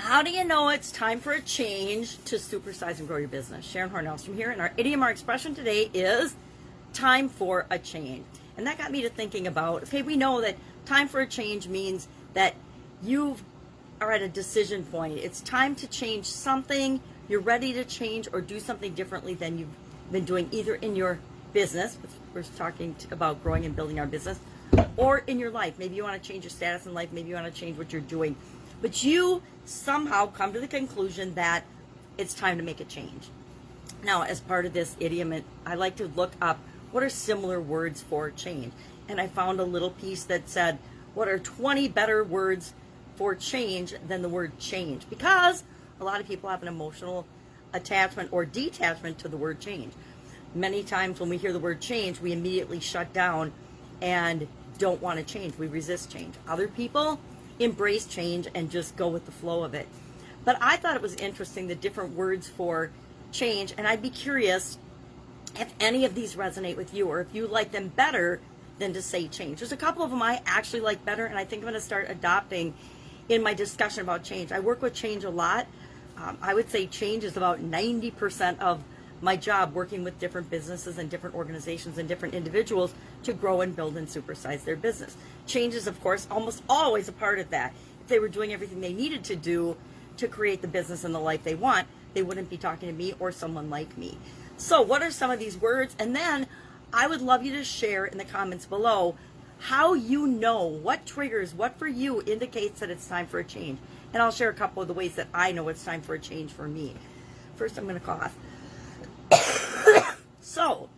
How do you know it's time for a change to supersize and grow your business? Sharon Horne-Ellstrom here, and our idiom, our expression today is time for a change. And that got me to thinking about, okay, we know that time for a change means that you are at a decision point. It's time to change something. You're ready to change or do something differently than you've been doing, either in your business, we're talking about growing and building our business, or in your life. Maybe you want to change your status in life. Maybe you want to change what you're doing. But you somehow come to the conclusion that it's time to make a change. Now, as part of this idiom, I like to look up what are similar words for change. And I found a little piece that said, what are 20 better words for change than the word change? Because a lot of people have an emotional attachment or detachment to the word change. Many times when we hear the word change, we immediately shut down and don't want to change. We resist change. Other people embrace change and just go with the flow of it. But I thought it was interesting, the different words for change, and I'd be curious if any of these resonate with you, or if you like them better than to say change. There's a couple of them I actually like better, and I think I'm going to start adopting in my discussion about change. I work with change a lot. I would say change is about 90% of my job, working with different businesses and different organizations and different individuals to grow and build and supersize their business. Change is, of course, almost always a part of that. If they were doing everything they needed to do to create the business and the life they want, they wouldn't be talking to me or someone like me. So what are some of these words? And then I would love you to share in the comments below how you know, what triggers, what for you indicates that it's time for a change. And I'll share a couple of the ways that I know it's time for a change for me. First, I'm going to cough. So,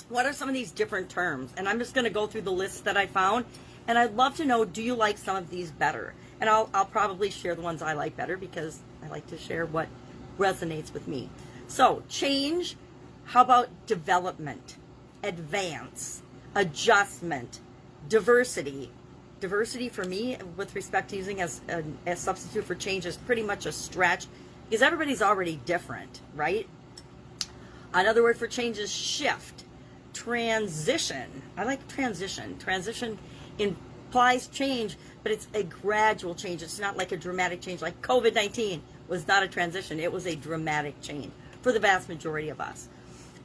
what are some of these different terms? And I'm just going to go through the list that I found. And I'd love to know, do you like some of these better? And I'll probably share the ones I like better, because I like to share what resonates with me. So, change. How about development, advance, adjustment, diversity? Diversity for me, with respect to using as a substitute for change, is pretty much a stretch, because everybody's already different, right? Another word for change is shift, transition. I like transition. Transition implies change, but it's a gradual change. It's not like a dramatic change. Like COVID-19 was not a transition. It was a dramatic change for the vast majority of us.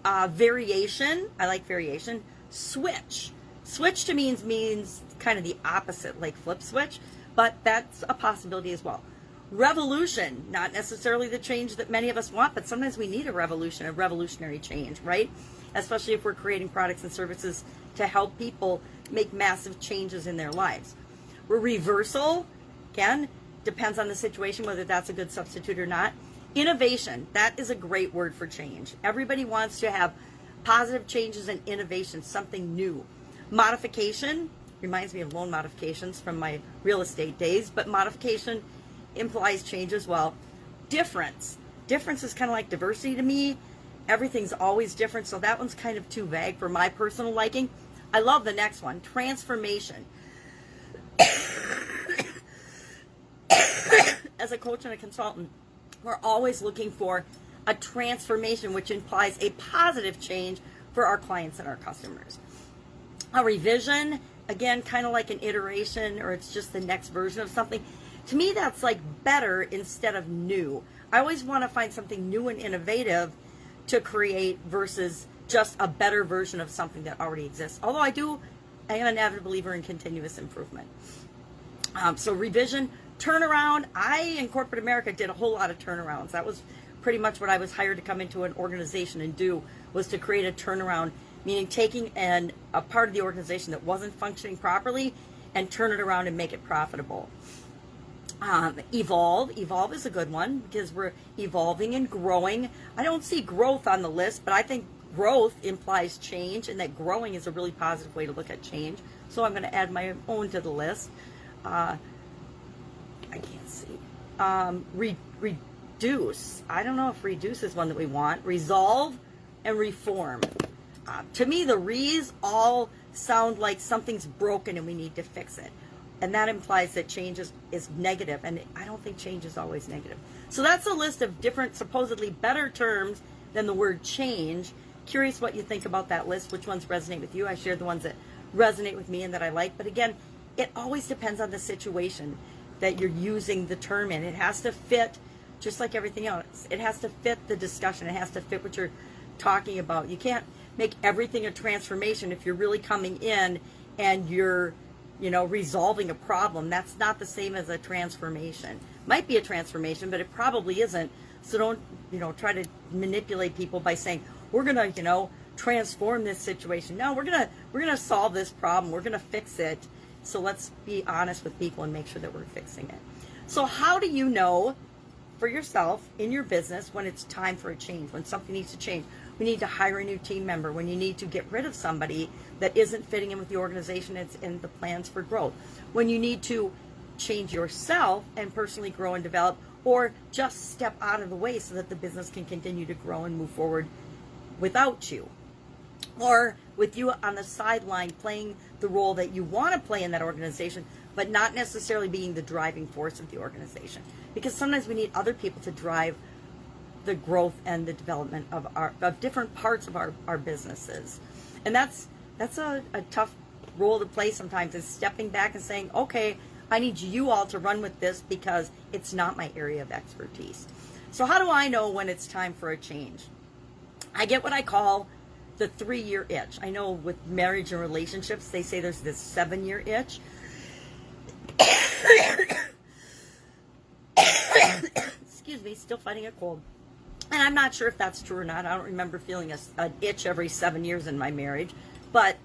Variation. I like variation. Switch. Switch to means kind of the opposite, like flip switch, but that's a possibility as well. Revolution, not necessarily the change that many of us want, but sometimes we need a revolution, a revolutionary change, right? Especially if we're creating products and services to help people make massive changes in their lives. Reversal, again, depends on the situation, whether that's a good substitute or not. Innovation, that is a great word for change. Everybody wants to have positive changes and innovation, something new. Modification, reminds me of loan modifications from my real estate days, but modification implies change as well. Difference. Difference is kind of like diversity to me. Everything's always different, so that one's kind of too vague for my personal liking. I love the next one, transformation. As a coach and a consultant, we're always looking for a transformation, which implies a positive change for our clients and our customers. A revision, again, kind of like an iteration, or it's just the next version of something. To me, that's like better instead of new. I always want to find something new and innovative to create versus just a better version of something that already exists. Although I am an avid believer in continuous improvement. So revision, turnaround. I, in corporate America, did a whole lot of turnarounds. That was pretty much what I was hired to come into an organization and do, was to create a turnaround, meaning taking a part of the organization that wasn't functioning properly and turn it around and make it profitable. Evolve is a good one, because we're evolving and growing. I don't see growth on the list, but I think growth implies change, and that growing is a really positive way to look at change. So I'm going to add my own to the list. I can't see. Reduce. I don't know if reduce is one that we want. Resolve and reform. To me, the re's all sound like something's broken and we need to fix it. And that implies that change is negative, and I don't think change is always negative. So that's a list of different, supposedly better terms than the word change. Curious what you think about that list, which ones resonate with you. I shared the ones that resonate with me and that I like. But again, it always depends on the situation. that you're using the term in. It has to fit, just like everything else. It has to fit the discussion. It has to fit what you're talking about. You can't make everything a transformation if you're really coming in and you're, resolving a problem. That's not the same as a transformation. Might be a transformation, but it probably isn't. So don't, try to manipulate people by saying, we're going to, transform this situation. No, we're going to solve this problem. We're going to fix it. So let's be honest with people and make sure that we're fixing it. So how do you know for yourself in your business when it's time for a change, when something needs to change? We need to hire a new team member, when you need to get rid of somebody that isn't fitting in with the organization, it's in the plans for growth, when you need to change yourself and personally grow and develop, or just step out of the way so that the business can continue to grow and move forward without you, or with you on the sideline playing the role that you want to play in that organization, but not necessarily being the driving force of the organization. Because sometimes we need other people to drive the growth and the development of different parts of our businesses. And that's a tough role to play sometimes, is stepping back and saying, okay, I need you all to run with this because it's not my area of expertise. So how do I know when it's time for a change? I get what I call the 3-year itch. I know with marriage and relationships, they say there's this 7-year itch. Excuse me, still fighting a cold. And I'm not sure if that's true or not. I don't remember feeling an itch every 7 years in my marriage. But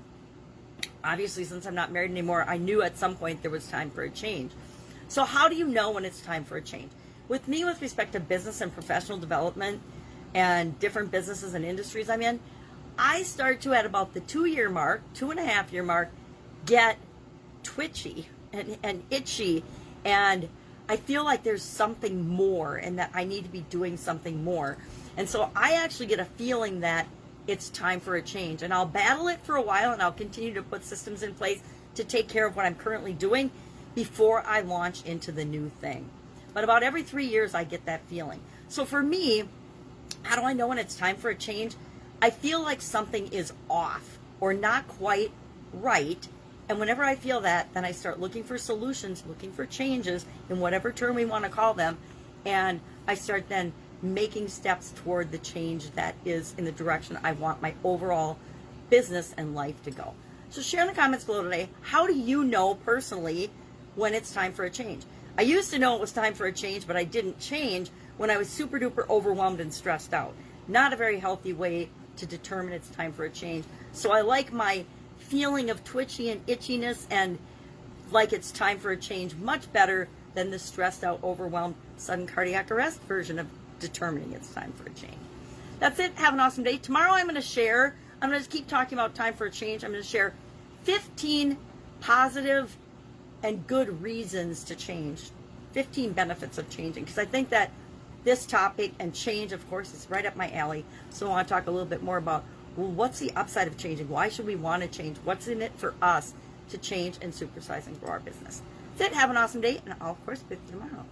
obviously, since I'm not married anymore, I knew at some point there was time for a change. So how do you know when it's time for a change? With me, with respect to business and professional development and different businesses and industries I'm in, I start to, at about the 2-year mark, 2.5-year mark, get twitchy and itchy, and I feel like there's something more and that I need to be doing something more. And so I actually get a feeling that it's time for a change. And I'll battle it for a while, and I'll continue to put systems in place to take care of what I'm currently doing before I launch into the new thing. But about every 3 years, I get that feeling. So for me, how do I know when it's time for a change? I feel like something is off or not quite right. And whenever I feel that, then I start looking for solutions, looking for changes in whatever term we want to call them. And I start then making steps toward the change that is in the direction I want my overall business and life to go. So share in the comments below today, how do you know personally when it's time for a change? I used to know it was time for a change, but I didn't change when I was super duper overwhelmed and stressed out. Not a very healthy way to determine it's time for a change. So I like my feeling of twitchy and itchiness and like it's time for a change much better than the stressed out, overwhelmed, sudden cardiac arrest version of determining it's time for a change. That's it. Have an awesome day. Tomorrow I'm going to keep talking about time for a change. I'm going to share 15 positive and good reasons to change, 15 benefits of changing, because I think that this topic and change, of course, is right up my alley. So I want to talk a little bit more about, well, what's the upside of changing? Why should we want to change? What's in it for us to change and supersize and grow our business? That's it. Have an awesome day, and I'll, of course, be with you tomorrow.